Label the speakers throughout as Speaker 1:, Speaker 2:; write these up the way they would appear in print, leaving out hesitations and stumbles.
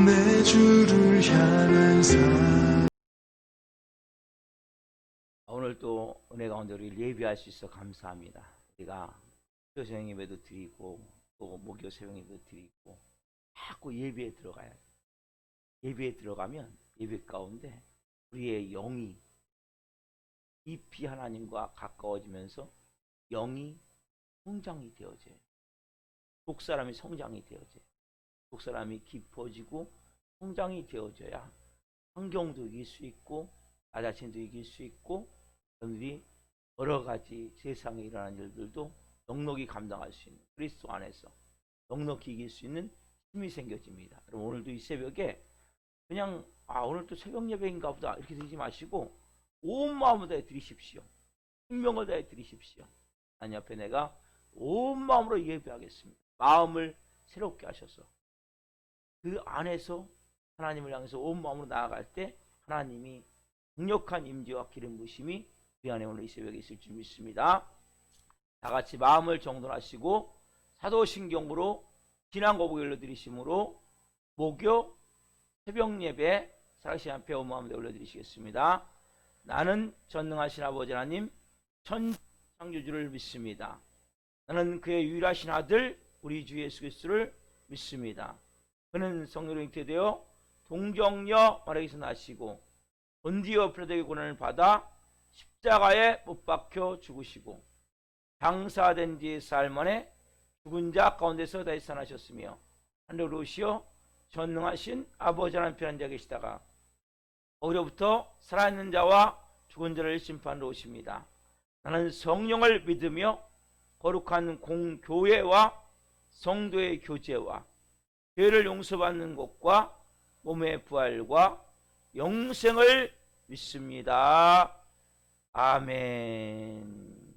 Speaker 1: 내 주를 향한
Speaker 2: 오늘 또 은혜 가운데 우리 예배할 수 있어 감사합니다. 우리가 새벽 예배도 드리고 또 목요 새벽 예배도 드리고 자꾸 예배에 들어가야 돼. 예배에 들어가면 예배 가운데 우리의 영이 깊이 하나님과 가까워지면서 영이 성장이 되어져요. 속사람이 성장이 되어져요. 속사람이 깊어지고 성장이 되어져야 환경도 이길 수 있고 나 자신도 이길 수 있고 여러분들이 여러 가지 세상에 일어나는 일들도 넉넉히 감당할 수 있는 그리스도 안에서 넉넉히 이길 수 있는 힘이 생겨집니다. 그럼 오늘도 이 새벽에 그냥 오늘 또 새벽 예배인가 보다 이렇게 드리지 마시고 온 마음을 다해 드리십시오. 생명을 다해 드리십시오. 하나님 앞에 내가 온 마음으로 예배하겠습니다. 마음을 새롭게 하셔서 그 안에서 하나님을 향해서 온 마음으로 나아갈 때 하나님이 강력한 임재와 기름 부으심이 우리 안에 오늘 이 새벽에 있을 줄 믿습니다. 다 같이 마음을 정돈하시고 사도신경으로 지난 거북이 올려드리심으로 목요 새벽 예배 살아계신 앞에 온 마음에 올려드리시겠습니다. 나는 전능하신 아버지 하나님 천창조주를 믿습니다. 나는 그의 유일하신 아들 우리 주 예수 그리스도를 믿습니다. 그는 성령으로 잉태되어 동정녀 마리아에게서 나시고 본디오 필라도의 고난을 받아 십자가에 못 박혀 죽으시고 장사된 지 사흘 만에 죽은 자 가운데서 다시 살아나셨으며 하늘로 오시어 전능하신 아버지 하나님 편한 자 계시다가 거기로부터 살아있는 자와 죽은 자를 심판하러 오십니다. 나는 성령을 믿으며 거룩한 공교회와 성도의 교제와 죄를 용서받는 것과 몸의 부활과 영생을 믿습니다. 아멘.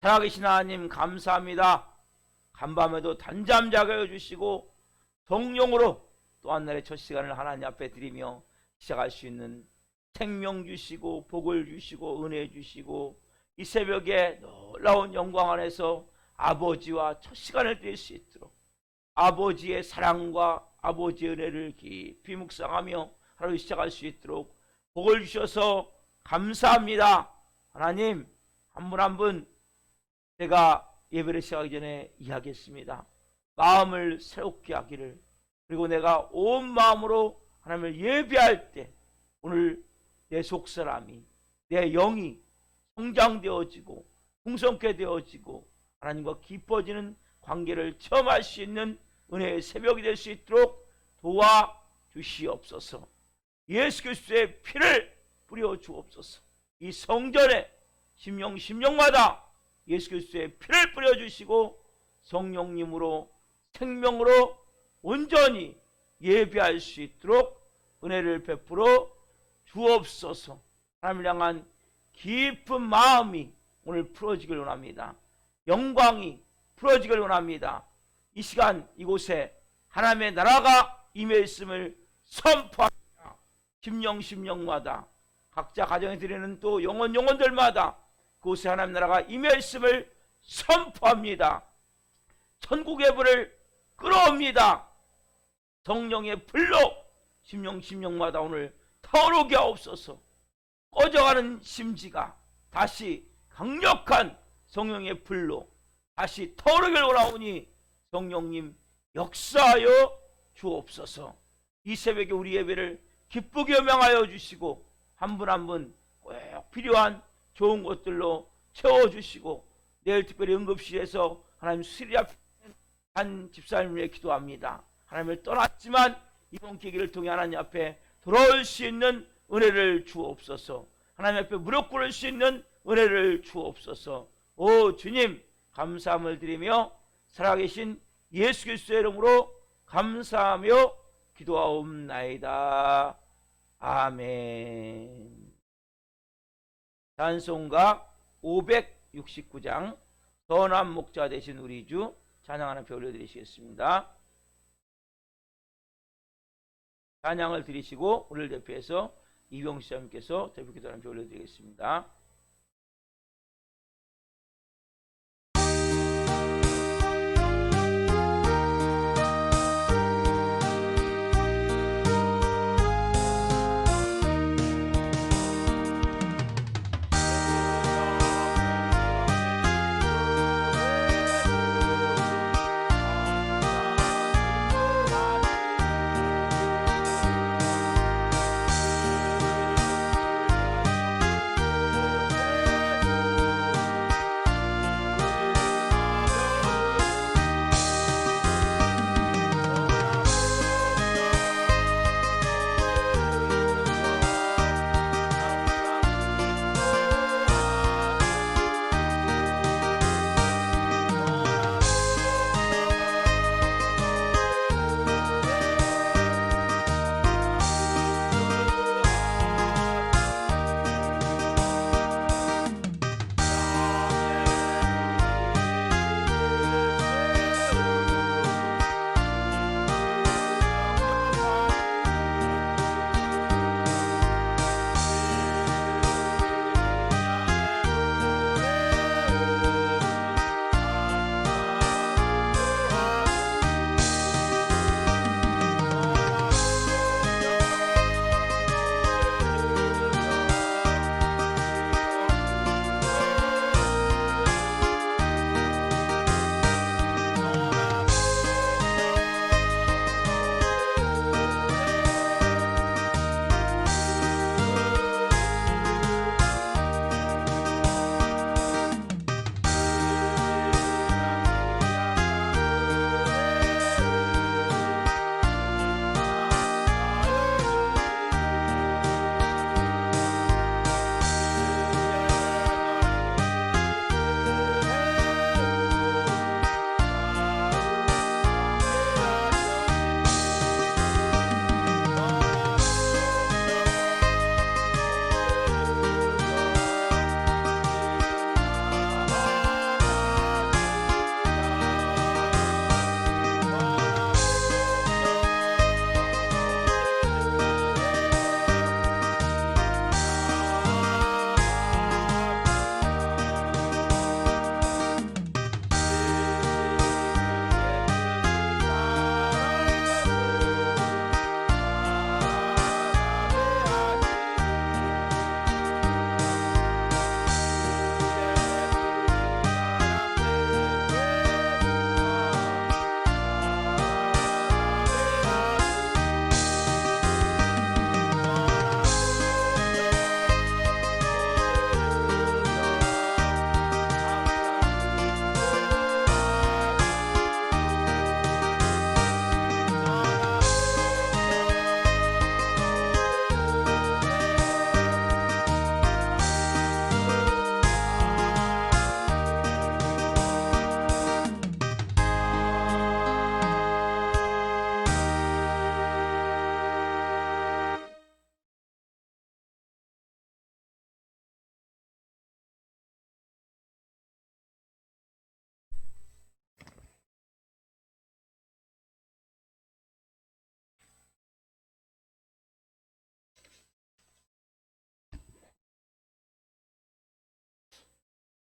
Speaker 2: 살아계신 하나님 감사합니다. 간밤에도 단잠 자게 해주시고 성령으로 또 한 날의 첫 시간을 하나님 앞에 드리며 시작할 수 있는 생명 주시고 복을 주시고 은혜 주시고 이 새벽에 놀라운 영광 안에서 아버지와 첫 시간을 드릴 수 있도록 아버지의 사랑과 아버지의 은혜를 깊이 묵상하며 하루 시작할 수 있도록 복을 주셔서 감사합니다. 하나님 한 분 한 분 제가 예배를 시작하기 전에 이야기했습니다. 마음을 새롭게 하기를 그리고 내가 온 마음으로 하나님을 예배할 때 오늘 내 속사람이 내 영이 성장되어지고 풍성케 되어지고 하나님과 깊어지는 관계를 체험할 수 있는 은혜의 새벽이 될 수 있도록 도와주시옵소서. 예수 그리스도의 피를 뿌려 주옵소서. 이 성전에 심령마다 예수 그리스도의 피를 뿌려 주시고 성령님으로 생명으로 온전히 예배할 수 있도록 은혜를 베풀어 주옵소서. 하나님을 향한 깊은 마음이 오늘 풀어지길 원합니다. 영광이 풀어지길 원합니다. 이 시간 이곳에 하나님의 나라가 임해 있음을 선포합니다. 심령마다 각자 가정에 드리는 또 영혼들마다 그곳에 하나님 나라가 임해 있음을 선포합니다. 천국의 불을 끌어옵니다. 성령의 불로 심령마다 오늘 타오르게 하옵소서. 꺼져가는 심지가 다시 강력한 성령의 불로 다시 타오르길 원하오니 성령님 역사하여 주옵소서. 이 새벽에 우리 예배를 기쁘게 명하여 주시고 한 분 한 분 꼭 필요한 좋은 것들로 채워주시고 내일 특별히 응급실에서 하나님 수리아 한 집사님을 위해 기도합니다. 하나님을 떠났지만 이번 계기를 통해 하나님 앞에 돌아올 수 있는 은혜를 주옵소서. 하나님 앞에 무릎 꿇을 수 있는 은혜를 주옵소서. 오 주님 감사함을 드리며 살아계신 예수 그리스도의 이름으로 감사하며 기도하옵나이다. 아멘. 찬송가 569장 선한 목자 되신 우리 주 찬양 하나 올려드리시겠습니다. 찬양을 드리시고 오늘 대표해서 이병수 시장님께서 대표 기도 하나 올려드리겠습니다.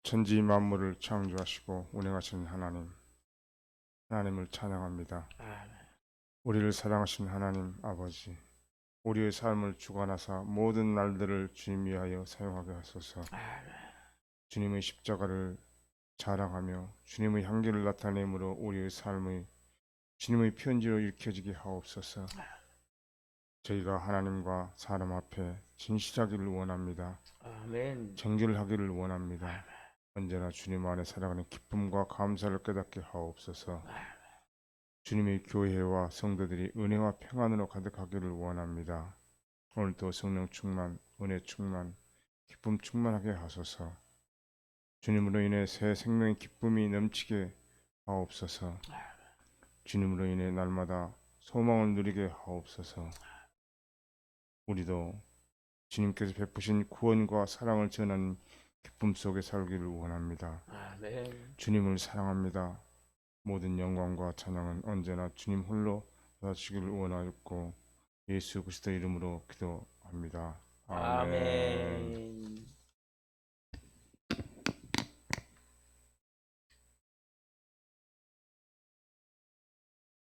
Speaker 3: 천지 만물을 창조하시고 운행하신 하나님을 찬양합니다. 우리를 사랑하신 하나님 아버지, 우리의 삶을 주관하사 모든 날들을 주님 위하여 사용하게 하소서. 주님의 십자가를 자랑하며 주님의 향기를 나타내므로 우리의 삶의 주님의 편지로 읽혀지게 하옵소서. 저희가 하나님과 사람 앞에 진실하기를 원합니다.
Speaker 2: 아멘.
Speaker 3: 정결하기를 원합니다. 언제나 주님 안에 살아가는 기쁨과 감사를 깨닫게 하옵소서. 주님의 교회와 성도들이 은혜와 평안으로 가득하기를 원합니다. 오늘도 성령 충만, 은혜 충만, 기쁨 충만하게 하소서. 주님으로 인해 새 생명의 기쁨이 넘치게 하옵소서. 주님으로 인해 날마다 소망을 누리게 하옵소서. 우리도 주님께서 베푸신 구원과 사랑을 전하는 기쁨 속에 살기를 원합니다.
Speaker 2: 아멘.
Speaker 3: 주님을 사랑합니다. 모든 영광과 찬양은 언제나 주님 홀로 받아주시기를 원하였고 예수 그리스도 이름으로 기도합니다.
Speaker 2: 아멘.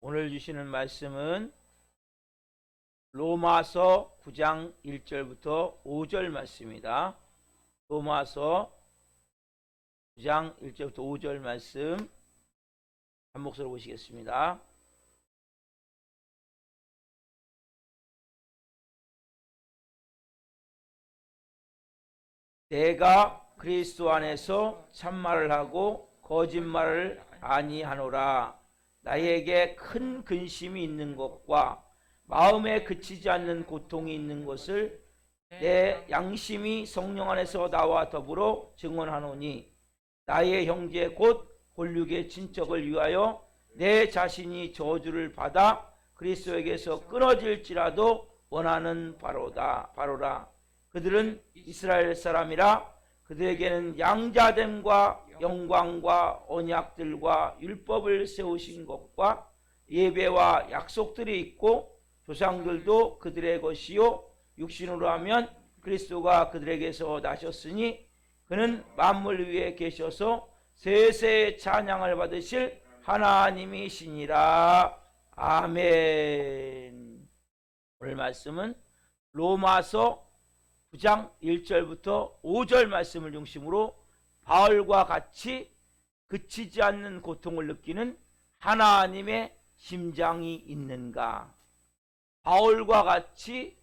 Speaker 2: 오늘 주시는 말씀은 로마서 9장 1절부터 5절 말씀입니다. 로마서 9장 1절부터 5절 말씀 한 목소리로 보시겠습니다. 내가 그리스도 안에서 참말을 하고 거짓말을 아니하노라. 나에게 큰 근심이 있는 것과 마음에 그치지 않는 고통이 있는 것을 내 양심이 성령 안에서 나와 더불어 증언하노니 나의 형제 곧 골육의 친척을 위하여 내 자신이 저주를 받아 그리스도에게서 끊어질지라도 원하는 바로라. 그들은 이스라엘 사람이라. 그들에게는 양자됨과 영광과 언약들과 율법을 세우신 것과 예배와 약속들이 있고 조상들도 그들의 것이요 육신으로 하면 그리스도가 그들에게서 나셨으니 그는 만물 위에 계셔서 세세의 찬양을 받으실 하나님이시니라. 아멘. 오늘 말씀은 로마서 9장 1절부터 5절 말씀을 중심으로 바울과 같이 그치지 않는 고통을 느끼는 하나님의 심장이 있는가? 바울과 같이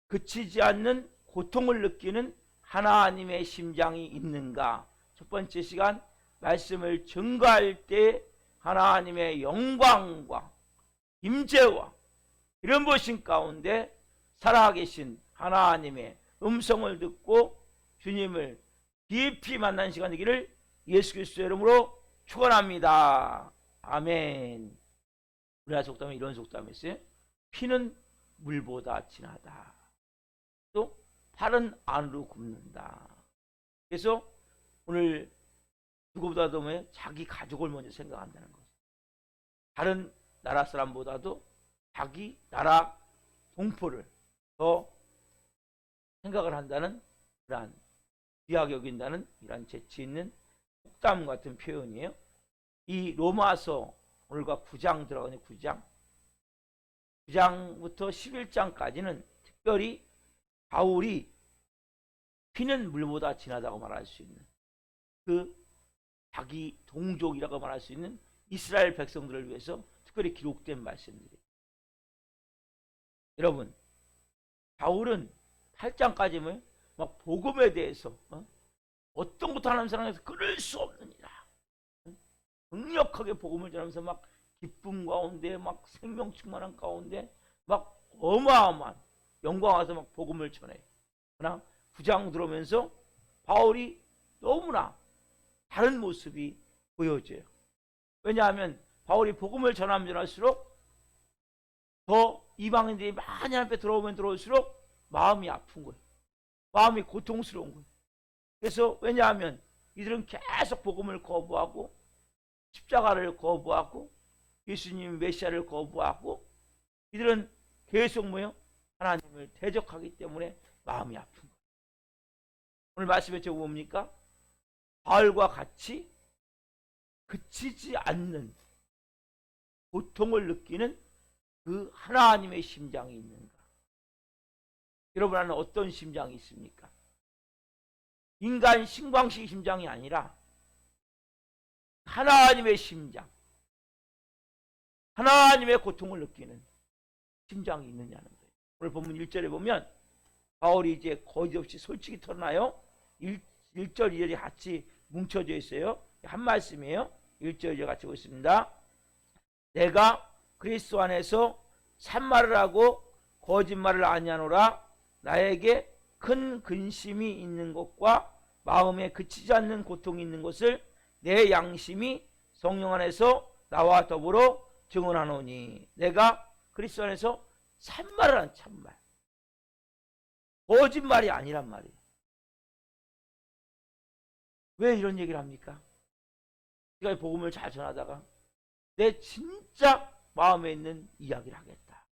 Speaker 2: 그치지 않는 고통을 느끼는 하나님의 심장이 있는가? 첫 번째 시간 말씀을 증거할 때 하나님의 영광과 임재와 이런 보신 가운데 살아계신 하나님의 음성을 듣고 주님을 깊이 만난 시간 되기를 예수 그리스도의 이름으로 축원합니다. 아멘. 우리나라 속담에 이런 속담이 있어요. 피는 물보다 진하다. 또 팔은 안으로 굽는다. 그래서 오늘 누구보다도 자기 가족을 먼저 생각한다는 것. 다른 나라 사람보다도 자기 나라 동포를 더 생각을 한다는 그러한 귀하게 여긴다는 이러한 재치 있는 속담 같은 표현이에요. 이 로마서 오늘과 9장 들어가는 9장부터 11장까지는 특별히 바울이 피는 물보다 진하다고 말할 수 있는 그 자기 동족이라고 말할 수 있는 이스라엘 백성들을 위해서 특별히 기록된 말씀들이에요. 여러분, 바울은 8장까지는 막 복음에 대해서 어떤 것도 하나님 사랑해서 끊을 수 없느니라. 강력하게 복음을 전하면서 막 기쁨 가운데 막 생명 충만한 가운데 막 어마어마한 영광 와서 막 복음을 전해. 그러나 9장 들어오면서 바울이 너무나 다른 모습이 보여져요. 왜냐하면 바울이 복음을 전할수록 더 이방인들이 많이 앞에 들어오면 들어올수록 마음이 아픈 거예요. 마음이 고통스러운 거예요. 그래서 왜냐하면 이들은 계속 복음을 거부하고 십자가를 거부하고 예수님 메시아를 거부하고 이들은 계속 하나님을 대적하기 때문에 마음이 아픈 거예요. 오늘 말씀의 제목은 뭡니까? 바울과 같이 그치지 않는 고통을 느끼는 그 하나님의 심장이 있는가? 여러분 안에 어떤 심장이 있습니까? 인간 신광식 심장이 아니라 하나님의 심장, 하나님의 고통을 느끼는 심장이 있느냐는 거예요. 오늘 본문 1절에 보면 바울이 이제 거짓없이 솔직히 털어놔요. 1절, 2절이 같이 뭉쳐져 있어요. 한 말씀이에요. 1절, 2절 같이 보겠습니다. 내가 그리스도 안에서 참말을 하고 거짓말을 아니하노라. 나에게 큰 근심이 있는 것과 마음에 그치지 않는 고통이 있는 것을 내 양심이 성령 안에서 나와 더불어 증언하노니. 내가 그리스도 안에서 참말을 한 참말, 거짓말이 아니란 말이에요. 왜 이런 얘기를 합니까? 제가 복음을 잘 전하다가 내 진짜 마음에 있는 이야기를 하겠다.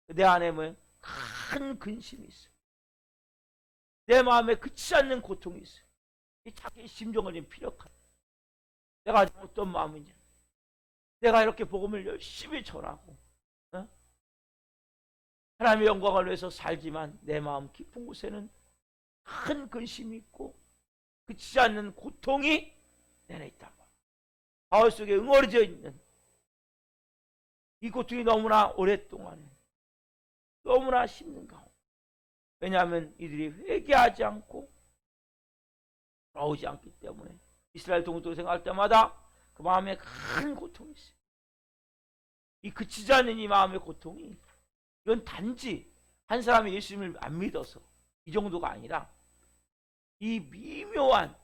Speaker 2: 내 안에 뭐 큰 근심이 있어요. 내 마음에 그치지 않는 고통이 있어요. 이 자기 심정을 좀 피력하다. 내가 어떤 마음이냐. 내가 이렇게 복음을 열심히 전하고 하나님의 영광을 위해서 살지만 내 마음 깊은 곳에는 큰 근심이 있고 그치지 않는 고통이 내 안에 있다고. 바울 속에 응어리져 있는 이 고통이 너무나 오랫동안 너무나 심는 가운데. 왜냐하면 이들이 회개하지 않고 돌아오지 않기 때문에 이스라엘 동족을 생각할 때마다 그 마음에 큰 고통이 있어요. 이 그치지 않는 이 마음의 고통이 이건 단지 한 사람이 예수님을 안 믿어서 이 정도가 아니라 이 미묘한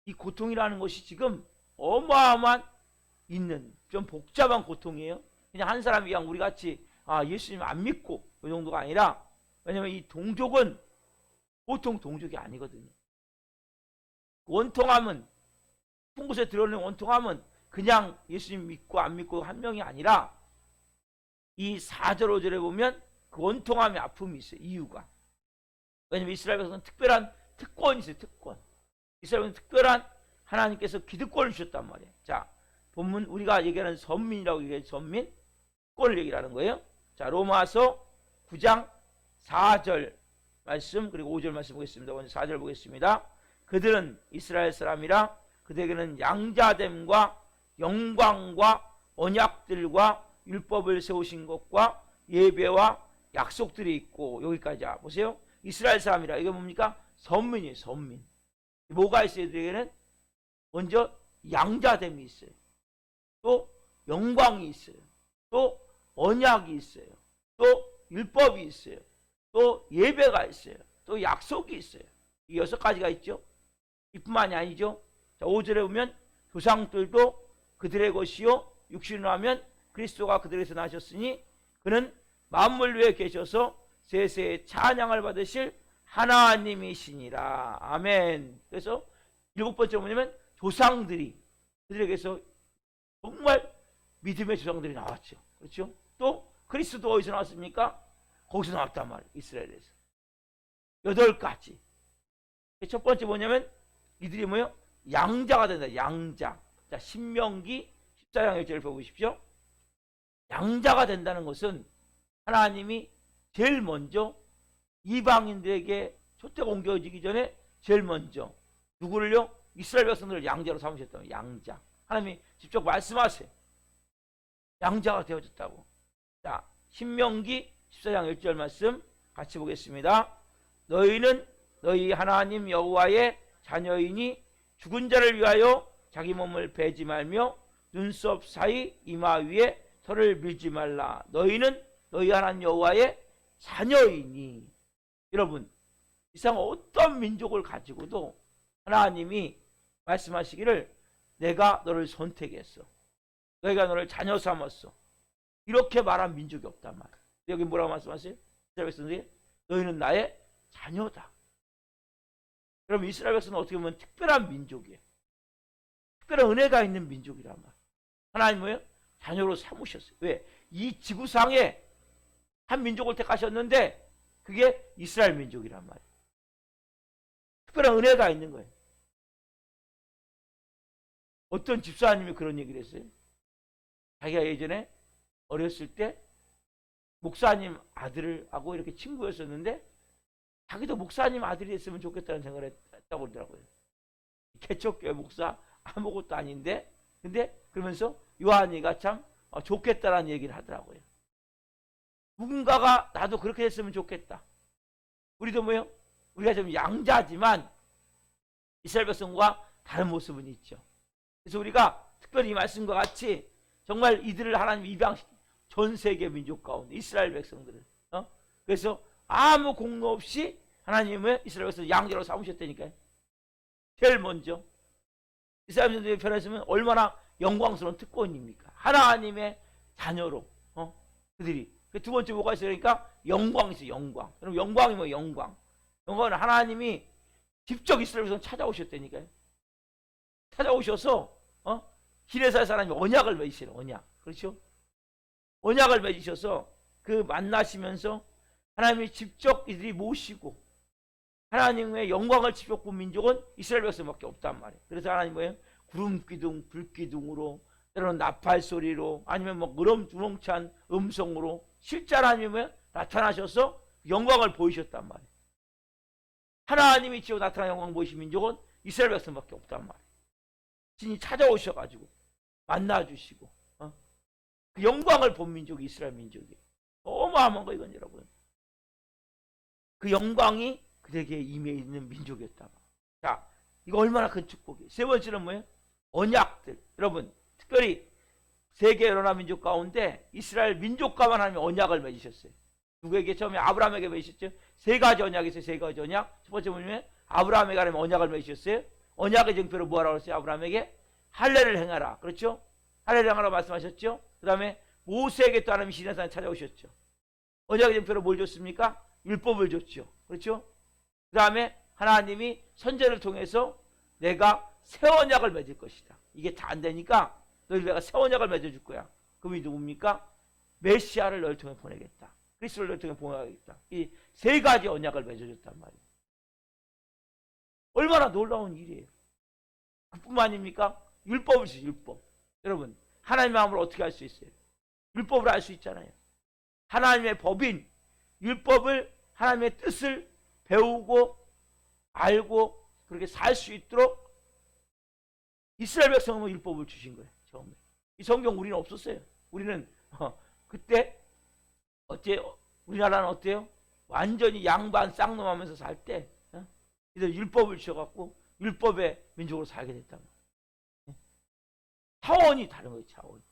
Speaker 2: 이 고통이라는 것이 지금 어마어마한 있는 좀 복잡한 고통이에요. 그냥 한 사람이 그냥 우리 같이 예수님 안 믿고 그 정도가 아니라, 왜냐하면 이 동족은 보통 동족이 아니거든요. 원통함은 깊은 곳에 들어오는 원통함은 그냥 예수님 믿고 안 믿고 한 명이 아니라 이 4절 5절에 보면 그 원통함의 아픔이 있어요. 이유가. 왜냐하면 이스라엘 백성은 특별한 특권이 있어요. 특권. 이스라엘은 특별한 하나님께서 기득권을 주셨단 말이에요. 자, 본문 우리가 얘기하는 선민이라고 얘기해요. 선민. 특권을 얘기하는 거예요. 자, 로마서 9장 4절 말씀 그리고 5절 말씀 보겠습니다. 먼저 4절 보겠습니다. 그들은 이스라엘 사람이라 그들에게는 양자됨과 영광과 언약들과 율법을 세우신 것과 예배와 약속들이 있고, 여기까지 보세요. 이스라엘 사람이라 이게 뭡니까? 선민이에요. 선민. 뭐가 있어요? 이들에게는 먼저 양자됨이 있어요. 또 영광이 있어요. 또 언약이 있어요. 또 율법이 있어요. 또 예배가 있어요. 또 약속이 있어요. 이 6가지가 있죠. 이뿐만이 아니죠. 자, 5절에 보면 조상들도 그들의 것이요 육신으로 하면 그리스도가 그들에서 나셨으니 그는 만물 위에 계셔서 세세의 찬양을 받으실 하나님이시니라. 아멘. 그래서 7번째 뭐냐면 조상들이 그들에게서 정말 믿음의 조상들이 나왔죠. 그렇죠? 또 그리스도 어디서 나왔습니까? 거기서 나왔단 말이에요. 이스라엘에서. 8가지. 첫 번째 뭐냐면 이들이 뭐예요? 양자가 된다. 양자. 자, 신명기 14장 1절을 보십시오. 양자가 된다는 것은 하나님이 제일 먼저 이방인들에게 촛대가 옮겨지기 전에 제일 먼저 누구를요? 이스라엘 백성들을 양자로 삼으셨다고. 양자. 하나님이 직접 말씀하세요. 양자가 되어졌다고. 자, 신명기 14장 1절 말씀 같이 보겠습니다. 너희는 너희 하나님 여호와의 자녀이니 죽은 자를 위하여 자기 몸을 베지 말며 눈썹 사이 이마 위에 털을 밀지 말라. 너희는 너희 하나님 여호와의 자녀이니. 여러분, 이상 어떤 민족을 가지고도 하나님이 말씀하시기를 내가 너를 선택했어. 너희가 너를 자녀 삼았어. 이렇게 말한 민족이 없단 말이야. 여기 뭐라고 말씀하세요? 이스라엘 백성들이 너희는 나의 자녀다. 여러분, 이스라엘 백성은 어떻게 보면 특별한 민족이에요. 특별한 은혜가 있는 민족이란 말이에요. 하나님 뭐예요? 자녀로 삼으셨어요. 왜? 이 지구상에 한 민족을 택하셨는데 그게 이스라엘 민족이란 말이에요. 특별한 은혜가 있는 거예요. 어떤 집사님이 그런 얘기를 했어요. 자기가 예전에 어렸을 때 목사님 아들하고 이렇게 친구였었는데 자기도 목사님 아들이 됐으면 좋겠다는 생각을 했다고 그러더라고요. 개척교회 목사 아무것도 아닌데 근데 그러면서 요한이가 참 좋겠다라는 얘기를 하더라고요. 누군가가 나도 그렇게 됐으면 좋겠다. 우리도 뭐요? 우리가 좀 양자지만 이스라엘 백성과 다른 모습은 있죠. 그래서 우리가 특별히 이 말씀과 같이 정말 이들을 하나님 입양시킨 전 세계 민족 가운데 이스라엘 백성들을 그래서 아무 공로 없이 하나님은 이스라엘 백성을 양자로 삼으셨다니까요. 제일 먼저 이스라엘 백성들의 편에서는 얼마나 영광스러운 특권입니까? 하나님의 자녀로 그들이 두 번째 뭐가 있으니까 영광이 있어요. 영광. 여러분 영광이 뭐 영광? 영광은 하나님이 직접 이스라엘 백성을 찾아오셨다니까요. 찾아오셔서 길에서 사람이 언약을 맺으시는 언약. 그렇죠? 언약을 맺으셔서 그 만나시면서 하나님이 직접 이들이 모시고 하나님의 영광을 직접 본 민족은 이스라엘 백성밖에 없단 말이에요. 그래서 하나님 뭐예요? 구름 기둥, 불 기둥으로 때로는 나팔 소리로 아니면 뭐 우렁찬 음성으로 실제 하나님이 뭐예요? 나타나셔서 영광을 보이셨단 말이에요. 하나님이 직접 나타난 영광을 보이신 민족은 이스라엘 백성밖에 없단 말이에요. 신이 찾아오셔가지고 만나주시고 그 영광을 본 민족이 이스라엘 민족이에요. 어마어마한 거 이건 여러분. 그 영광이 그들에게 임해 있는 민족이었다. 자, 이거 얼마나 큰 축복이에요. 세 번째는 뭐예요? 언약들. 여러분, 특별히 세계 여러 나라 민족 가운데 이스라엘 민족과만 하나님이 언약을 맺으셨어요. 누구에게? 처음에 아브라함에게 맺으셨죠. 세 가지 언약이 있어요. 세 가지 언약. 첫 번째 뭐냐면 아브라함에게 하나님 언약을 맺으셨어요. 언약의 증표로 뭐라고 했어요? 아브라함에게 할례를 행하라. 그렇죠? 할례를 행하라고 말씀하셨죠. 그 다음에 모세에게 또 하나님이 시내산에 찾아오셨죠. 언약의 증표로 뭘 줬습니까? 율법을 줬죠. 그렇죠? 그 다음에 하나님이 선제를 통해서 내가 새 언약을 맺을 것이다. 이게 다 안 되니까 너희 내가 새 언약을 맺어줄 거야. 그분이 누굽니까? 메시아를 너희 통해 보내겠다. 그리스도를 너희 통해 보내겠다. 이 세 가지 언약을 맺어줬단 말이에요. 얼마나 놀라운 일이에요. 그뿐만입니까? 율법을 주세요. 율법. 여러분 하나님의 마음을 어떻게 알 수 있어요? 율법을 알 수 있잖아요. 하나님의 법인 율법을 하나님의 뜻을 배우고 알고 그렇게 살 수 있도록 이스라엘 백성은 율법을 주신 거예요. 처음에. 이 성경 우리는 없었어요. 우리는 그때 우리나라는 어때요? 완전히 양반 쌍놈하면서 살 때 이들 율법을 주셔갖고 율법의 민족으로 살게 됐단 말이에요. 차원이 다른 거예요. 차원이.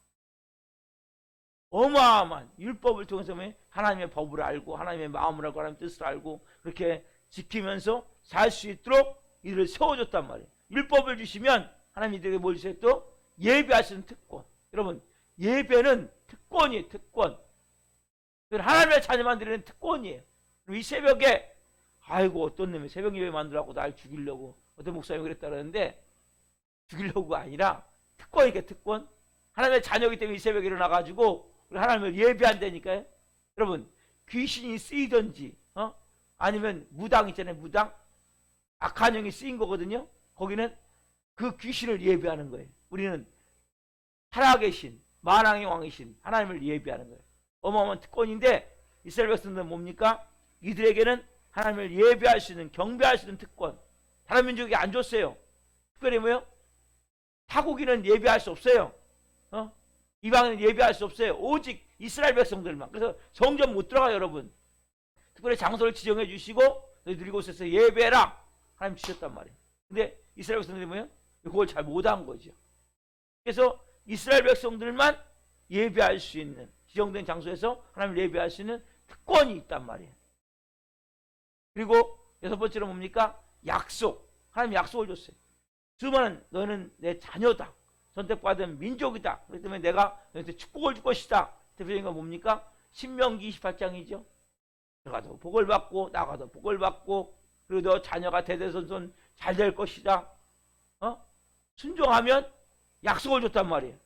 Speaker 2: 어마어마한 율법을 통해서 하나님의 법을 알고 하나님의 마음을 알고 하나님의 뜻을 알고 그렇게 지키면서 살 수 있도록 이들을 세워줬단 말이에요. 율법을 주시면 하나님 이들에게 뭘 주세요? 또 예배하시는 특권. 여러분 예배는 특권이에요. 특권. 하나님의 자녀만 드리는 특권이에요. 그리고 이 새벽에 아이고 어떤 놈이 새벽 예배 만들라고 날 죽이려고 어떤 목사님이 그랬다 그러는데 죽이려고가 아니라 특권이니까 특권. 하나님의 자녀이기 때문에 이 새벽에 일어나가지고 하나님을 예배한다니까요. 여러분 귀신이 쓰이든지 아니면 무당 있잖아요. 무당 악한 영이 쓰인 거거든요. 거기는 그 귀신을 예배하는 거예요. 우리는 살아계신 만왕의 왕이신 하나님을 예배하는 거예요. 어마어마한 특권인데 이스라엘 백성들은 뭡니까? 이들에게는 하나님을 예배할 수 있는 경배할 수 있는 특권. 다른 민족이 안 줬어요. 특별히 뭐요? 타국인은 예배할 수 없어요. 이방인은 예배할 수 없어요. 오직 이스라엘 백성들만. 그래서 성전 못 들어가요, 여러분. 특별히 장소를 지정해 주시고 너희들 이곳에서 예배해라. 하나님 주셨단 말이에요. 근데 이스라엘 백성들이 뭐예요? 그걸 잘 못한 거죠. 그래서 이스라엘 백성들만 예배할 수 있는 지정된 장소에서 하나님을 예배할 수 있는 특권이 있단 말이에요. 그리고 여섯 번째로 뭡니까? 약속. 하나님 약속을 줬어요. 수많은 너는 내 자녀다. 선택받은 민족이다. 그렇기 때문에 내가 너한테 축복을 줄 것이다. 대표적인 건 뭡니까? 신명기 28장이죠. 들어가도 복을 받고 나가도 복을 받고 그리고 너 자녀가 대대손손 잘 될 것이다. 순종하면 약속을 줬단 말이에요.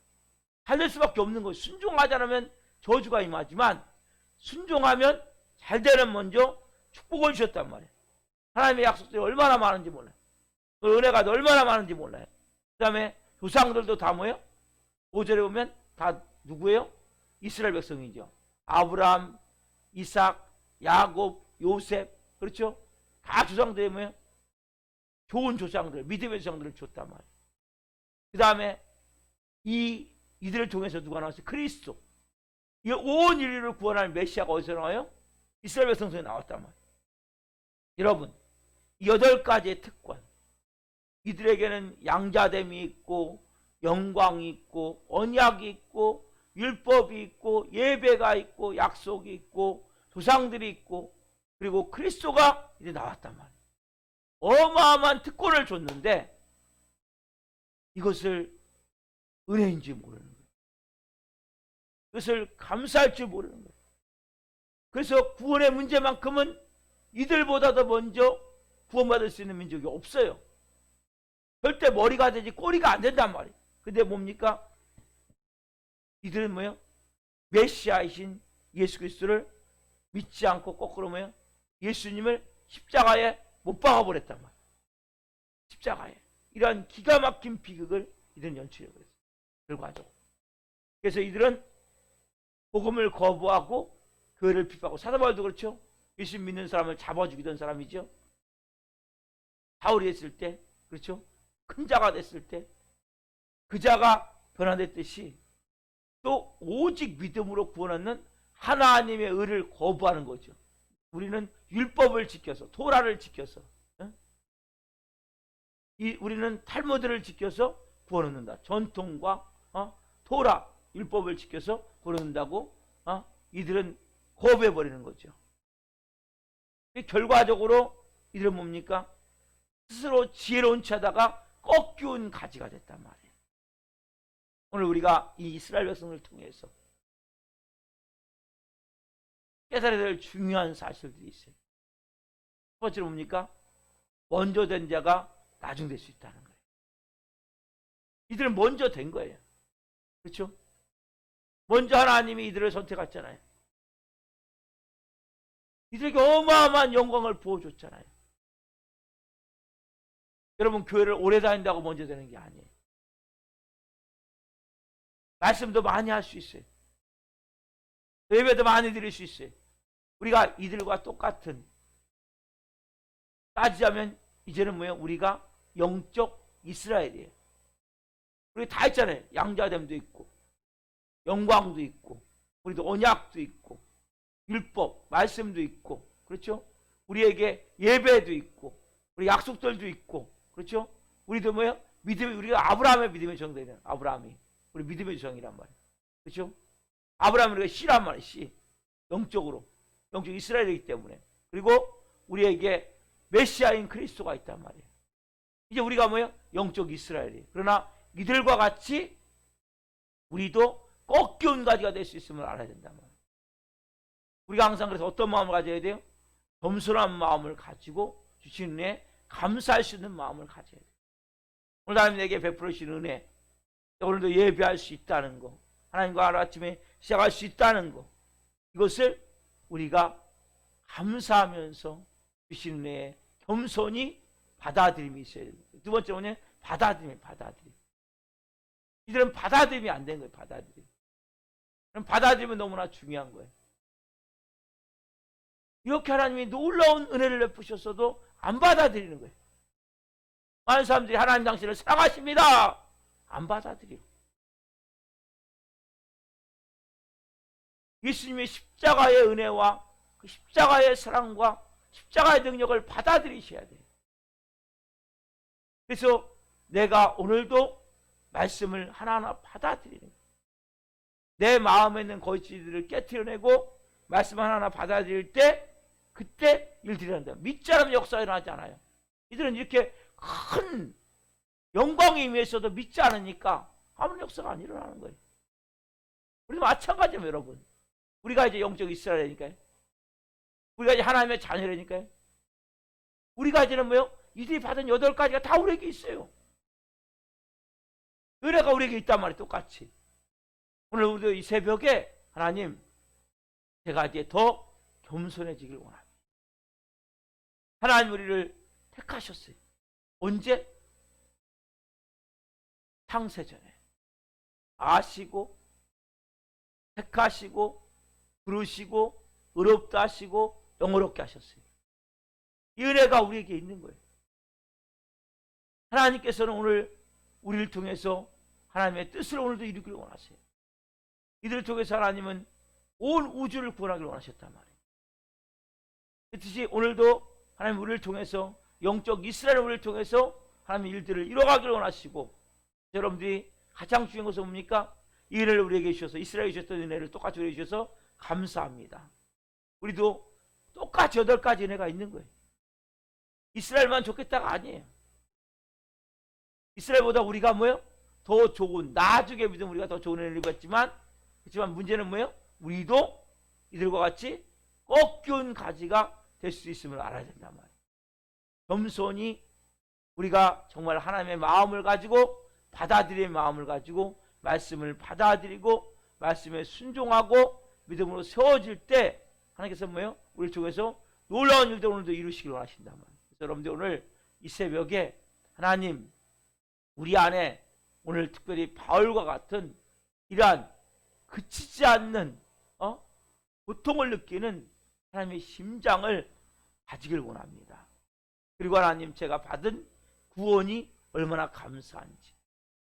Speaker 2: 잘 될 수밖에 없는 거예요. 순종하지 않으면 저주가 임하지만 순종하면 잘 되는 먼저 축복을 주셨단 말이에요. 하나님의 약속들이 얼마나 많은지 몰라요. 그 은혜가 얼마나 많은지 몰라요. 그 다음에 조상들도 다 뭐예요? 5절에 보면 다 누구예요? 이스라엘 백성이죠. 아브라함, 이삭, 야곱, 요셉, 그렇죠? 다 조상들이 뭐예요? 좋은 조상들, 믿음의 조상들을 줬단 말이에요. 그 다음에 이들을 통해서 누가 나왔어요? 그리스도. 이 온 인류를 구원할 메시아가 어디서 나와요? 이스라엘 백성 중에 나왔단 말이에요. 여러분, 8가지의 특권, 이들에게는 양자됨이 있고 영광이 있고 언약이 있고 율법이 있고 예배가 있고 약속이 있고 조상들이 있고 그리고 그리스도가 이제 나왔단 말이에요. 어마어마한 특권을 줬는데 이것을 은혜인지 모르는 거예요. 그것을 감사할 줄 모르는 거예요. 그래서 구원의 문제만큼은 이들보다도 먼저 구원받을 수 있는 민족이 없어요. 절대 머리가 되지 꼬리가 안 된단 말이에요. 근데 뭡니까? 이들은 뭐예요? 메시아이신 예수 그리스도를 믿지 않고 거꾸로 뭐예요? 예수님을 십자가에 못 박아버렸단 말이에요. 십자가에. 이러한 기가 막힌 비극을 이들은 연출하고 있어요. 결과적으로. 그래서 이들은 복음을 거부하고 교회를 비판하고 사도 바울도 그렇죠. 예수 믿는 사람을 잡아 죽이던 사람이죠. 사울이 됐을 때, 그렇죠? 큰 자가 됐을 때 그 자가 변화됐듯이 또 오직 믿음으로 구원하는 하나님의 의를 거부하는 거죠. 우리는 율법을 지켜서 토라를 지켜서 우리는 탈무드를 지켜서 구원 얻는다. 전통과 토라 율법을 지켜서 구원 얻는다고 이들은 거부해버리는 거죠. 결과적으로 이들은 뭡니까? 스스로 지혜로운 척하다가 꺾여온 가지가 됐단 말이에요. 오늘 우리가 이 이스라엘 백성을 통해서 깨달아야 될 중요한 사실들이 있어요. 첫 번째로 뭡니까? 먼저 된 자가 나중 될 수 있다는 거예요. 이들은 먼저 된 거예요. 그렇죠? 먼저 하나님이 이들을 선택했잖아요. 이들에게 어마어마한 영광을 부어줬잖아요. 여러분, 교회를 오래 다닌다고 먼저 되는 게 아니에요. 말씀도 많이 할 수 있어요. 예배도 많이 드릴 수 있어요. 우리가 이들과 똑같은, 따지자면 이제는 뭐예요? 우리가 영적 이스라엘이에요. 우리 다 있잖아요. 양자됨도 있고 영광도 있고 우리도 언약도 있고 율법, 말씀도 있고, 그렇죠? 우리에게 예배도 있고 우리 약속들도 있고, 그렇죠? 우리도 뭐예요? 우리가 아브라함의 믿음의 정대는 아브라함이 우리 믿음의 조상이란 말이에요. 그렇죠? 아브라함은 우리가 씨란 말이에요. 씨. 영적으로. 영적 이스라엘이기 때문에. 그리고 우리에게 메시아인 그리스도가 있단 말이에요. 이제 우리가 뭐예요? 영적 이스라엘이에요. 그러나 이들과 같이 우리도 꺾여온 가지가 될 수 있음을 알아야 된단 말이에요. 우리가 항상 그래서 어떤 마음을 가져야 돼요? 겸손한 마음을 가지고 주신 은혜에 감사할 수 있는 마음을 가져야 돼요. 오늘 하나님 내게 베풀으신 은혜, 오늘도 예배할 수 있다는 거, 하나님과 하루아침에 시작할 수 있다는 거, 이것을 우리가 감사하면서 주신 은혜에 겸손히 받아들임이 있어야 됩니다. 두 번째 뭐냐? 받아들임. 이들은 받아들임이 안 된 거예요. 받아들임은 너무나 중요한 거예요. 이렇게 하나님이 놀라운 은혜를 베푸셨어도 안 받아들이는 거예요. 많은 사람들이 하나님 당신을 사랑하십니다. 안 받아들여요. 예수님의 십자가의 은혜와 그 십자가의 사랑과 십자가의 능력을 받아들이셔야 돼요. 그래서 내가 오늘도 말씀을 하나하나 받아들이는 거예요. 내 마음에 있는 거짓들을 깨트려내고 말씀 하나하나 받아들일 때 그때 일들이 일어난다. 믿지 않으면 역사가 일어나지 않아요. 이들은 이렇게 큰 영광이 임했어도 믿지 않으니까 아무런 역사가 안 일어나는 거예요. 우리도 마찬가지예요, 여러분. 우리가 이제 영적 이스라엘이니까요. 우리가 이제 하나님의 자녀라니까요. 우리가 이제는 뭐요? 이들이 받은 8가지가 다 우리에게 있어요. 은혜가 우리에게 있단 말이에요, 똑같이. 오늘 우리도 이 새벽에 하나님, 제가 이제 더 겸손해지길 원합니다. 하나님 우리를 택하셨어요. 언제? 창세전에 아시고 택하시고 부르시고 의롭다 하시고 영어롭게 하셨어요. 이 은혜가 우리에게 있는 거예요. 하나님께서는 오늘 우리를 통해서 하나님의 뜻을 오늘도 이루기를 원하세요. 이들을 통해서 하나님은 온 우주를 구원하기를 원하셨단 말이에요. 그 뜻이 오늘도 하나님 우리를 통해서 영적 이스라엘 우리를 통해서 하나님의 일들을 이뤄가기를 원하시고, 여러분들이 가장 중요한 것은 뭡니까? 이 은혜를 우리에게 주셔서, 이스라엘에 주셨던 은혜를 똑같이 우리에게 주셔서 감사합니다. 우리도 똑같이 8가지 은혜가 있는 거예요. 이스라엘만 좋겠다가 아니에요. 이스라엘보다 우리가 뭐예요? 더 좋은, 나중에 믿으면 우리가 더 좋은 은혜를 받지만, 그렇지만 문제는 뭐예요? 우리도 이들과 같이 꺾여온 가지가 될 수 있음을 알아야 된단 말이에요. 겸손히 우리가 정말 하나님의 마음을 가지고, 받아들이는 마음을 가지고 말씀을 받아들이고 말씀에 순종하고 믿음으로 세워질 때 하나님께서 뭐예요? 우리를 통해서 놀라운 일들 오늘도 이루시길 원하신단 말이에요. 그래서 여러분들 오늘 이 새벽에 하나님 우리 안에 오늘 특별히 바울과 같은 이러한 그치지 않는 고통을 느끼는 하나님의 심장을 가지길 원합니다. 그리고 하나님, 제가 받은 구원이 얼마나 감사한지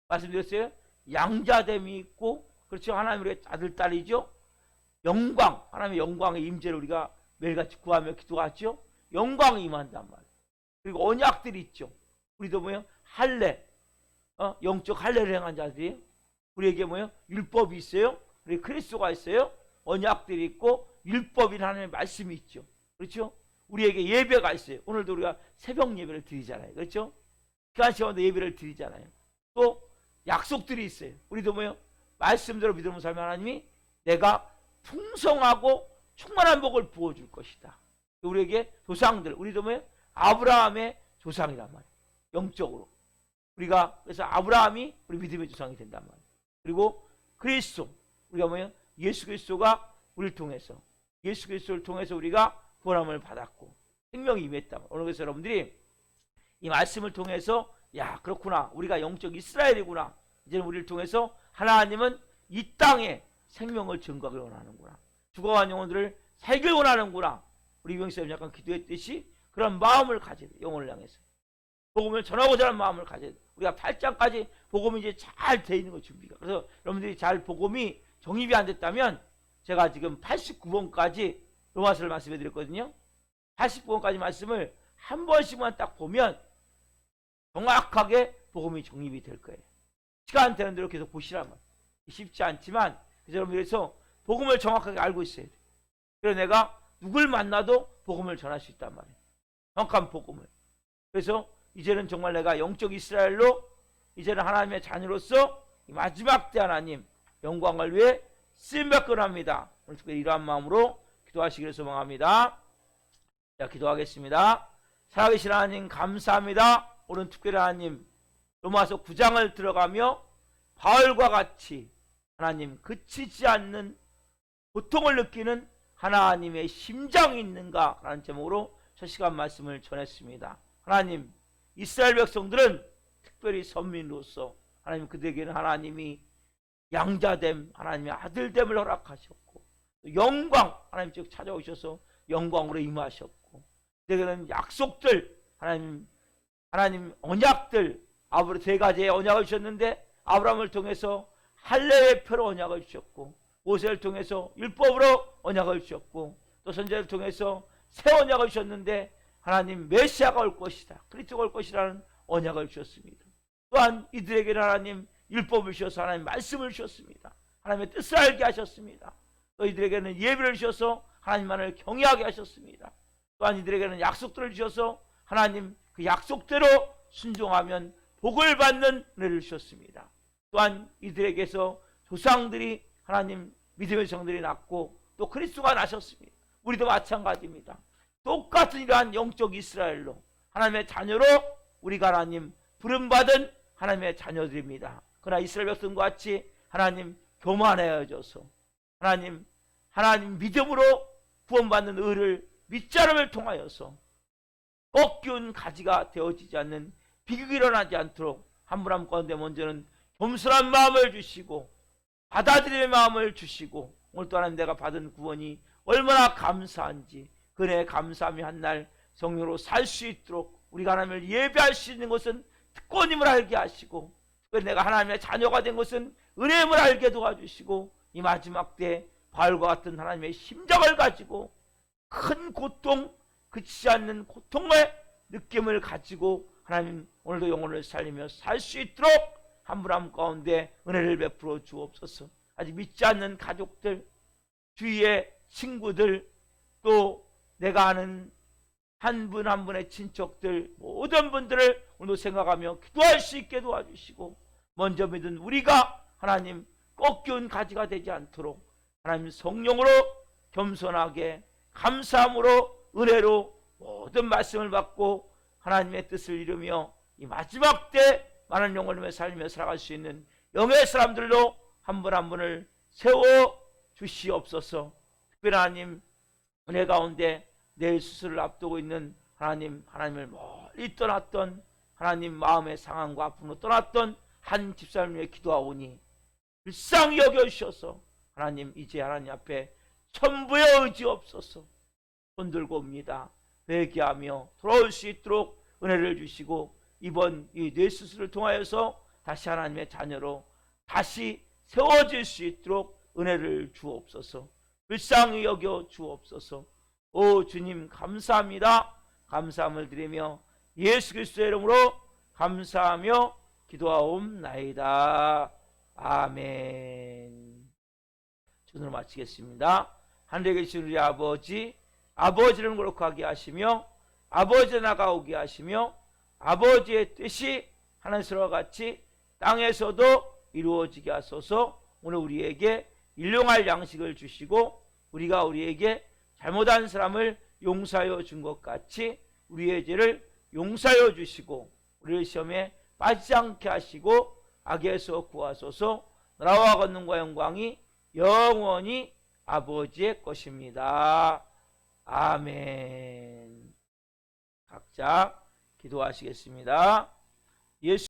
Speaker 2: 말씀드렸어요. 양자됨이 있고, 그렇죠? 하나님의 아들 딸이죠. 영광, 하나님의 영광의 임재를 우리가 매일같이 구하며 기도하죠. 영광이 임한단 말이에요. 그리고 언약들이 있죠. 우리도 뭐예요? 할례, 영적 할례를 행한 자들이에요. 우리에게 뭐예요? 율법이 있어요. 우리 그리스도가 있어요. 언약들이 있고 율법인 하나님의 말씀이 있죠. 그렇죠? 우리에게 예배가 있어요. 오늘도 우리가 새벽 예배를 드리잖아요. 그렇죠? 시간 시간도 예배를 드리잖아요. 또 약속들이 있어요. 우리도 뭐예요? 말씀대로 믿음으로 살면 하나님이 내가 풍성하고 충만한 복을 부어줄 것이다. 우리에게 조상들, 우리도 뭐예요? 아브라함의 조상이란 말이에요. 영적으로. 우리가 그래서 아브라함이 우리 믿음의 조상이 된단 말이에요. 그리고 그리스도, 우리가 뭐예요? 예수 그리스도가 우리를 통해서, 예수 그리스도를 통해서 우리가 구원함을 받았고 생명이 임했다. 오늘 그래서 여러분들이 이 말씀을 통해서 야, 그렇구나, 우리가 영적 이스라엘이구나, 이제는 우리를 통해서 하나님은 이 땅에 생명을 증거하길 원하는구나, 죽어간 영혼들을 살길 원하는구나. 우리 이병쌤이 약간 기도했듯이 그런 마음을 가져야 돼. 영혼을 향해서 복음을 전하고자 하는 마음을 가져야 돼. 우리가 8장까지 복음이 이제 잘 돼 있는 거 준비가. 그래서 여러분들이 잘 복음이 정립이 안 됐다면 제가 지금 89번까지 로마서를 말씀해 드렸거든요. 89번까지 말씀을 한 번씩만 딱 보면 정확하게 복음이 정립이 될 거예요. 시간 되는 대로 계속 보시란 말이에요. 쉽지 않지만, 그래서 여러분, 그래서 복음을 정확하게 알고 있어야 돼요. 그래서 내가 누굴 만나도 복음을 전할 수 있단 말이에요. 정확한 복음을. 그래서 이제는 정말 내가 영적 이스라엘로, 이제는 하나님의 자녀로서 이 마지막 때 하나님 영광을 위해 쓰임받기를 합니다. 오늘 특별히 이러한 마음으로 기도하시기를 소망합니다. 자, 기도하겠습니다. 살아계신 하나님 감사합니다. 오늘 특별히 하나님 로마서 9장을 들어가며 바울과 같이 하나님 그치지 않는 고통을 느끼는 하나님의 심장이 있는가 라는 제목으로 첫 시간 말씀을 전했습니다. 하나님, 이스라엘 백성들은 특별히 선민으로서 하나님 그들에게는 하나님이 양자됨, 하나님의 아들됨을 허락하셨고, 영광, 하나님 즉 찾아오셔서 영광으로 임하셨고, 그들에게는 약속들, 하나님 언약들, 아브라함 3가지의 언약을 주셨는데 아브라함을 통해서 할례의 표로 언약을 주셨고, 모세를 통해서 율법으로 언약을 주셨고, 또 선지자를 통해서 새 언약을 주셨는데 하나님 메시아가 올 것이다, 그리스도가 올 것이라는 언약을 주셨습니다. 또한 이들에게는 하나님 율법을 주셔서 하나님 말씀을 주셨습니다. 하나님의 뜻을 알게 하셨습니다. 또 이들에게는 예배를 주셔서 하나님만을 경외하게 하셨습니다. 또한 이들에게는 약속들을 주셔서 하나님 그 약속대로 순종하면 복을 받는 은혜를 주셨습니다. 또한 이들에게서 조상들이 하나님 믿음의 정들이 났고 또 그리스도가 나셨습니다. 우리도 마찬가지입니다. 똑같은 이러한 영적 이스라엘로 하나님의 자녀로 우리가 하나님 부름받은 하나님의 자녀들입니다. 그러나 이스라엘 백성과 같이 하나님 교만해져서 하나님 믿음으로 구원받는 의를 밑자름을 통하여서 꺾여온 가지가 되어지지 않는 비극이 일어나지 않도록 한 분 한 가운데 먼저는 겸손한 마음을 주시고 받아들이는 마음을 주시고 오늘 또 하나님 내가 받은 구원이 얼마나 감사한지 그 은혜에 감사함이 한날 성령으로 살 수 있도록 우리가 하나님을 예배할 수 있는 것은 특권임을 알게 하시고 특별히 내가 하나님의 자녀가 된 것은 은혜임을 알게 도와주시고 이 마지막 때 바울과 같은 하나님의 심정을 가지고 큰 고통, 그치지 않는 고통의 느낌을 가지고 하나님 오늘도 영혼을 살리며 살 수 있도록 한 분 한 분 가운데 은혜를 베풀어 주옵소서. 아직 믿지 않는 가족들, 주위의 친구들, 또 내가 아는 한 분 한 분의 친척들 모든 분들을 오늘도 생각하며 기도할 수 있게 도와주시고 먼저 믿은 우리가 하나님 꺾여온 가지가 되지 않도록 하나님 성령으로 겸손하게 감사함으로 은혜로 모든 말씀을 받고 하나님의 뜻을 이루며 이 마지막 때 많은 영혼을 살리며 살아갈 수 있는 영의 사람들로 한 분 한 분을 세워 주시옵소서. 특별히 하나님 은혜 가운데 내일 수술을 앞두고 있는 하나님을 멀리 떠났던 하나님 마음의 상황과 아픔으로 떠났던 한 집사님을 위해 기도하오니 불쌍히 여겨주셔서 하나님 이제 하나님 앞에 천부의 의지 없어서 손들고 옵니다. 회개하며 돌아올 수 있도록 은혜를 주시고 이번 이 뇌수술을 통하여서 다시 하나님의 자녀로 다시 세워질 수 있도록 은혜를 주옵소서. 불쌍히 여겨 주옵소서. 오 주님 감사합니다. 감사함을 드리며 예수 그리스도의 이름으로 감사하며 기도하옵나이다. 아멘. 오늘 마치겠습니다. 하늘에 계신 우리 아버지, 아버지를 거룩하게 하시며 아버지에 나가오게 하시며 아버지의 뜻이 하늘에서와 같이 땅에서도 이루어지게 하소서. 오늘 우리에게 일용할 양식을 주시고 우리가 우리에게 잘못한 사람을 용서하여 준 것 같이 우리의 죄를 용서하여 주시고 우리를 시험에 빠지지 않게 하시고 악에서 구하소서. 나라와 권능과 영광이 영원히 아버지의 것입니다. 아멘. 각자 기도하시겠습니다. 예수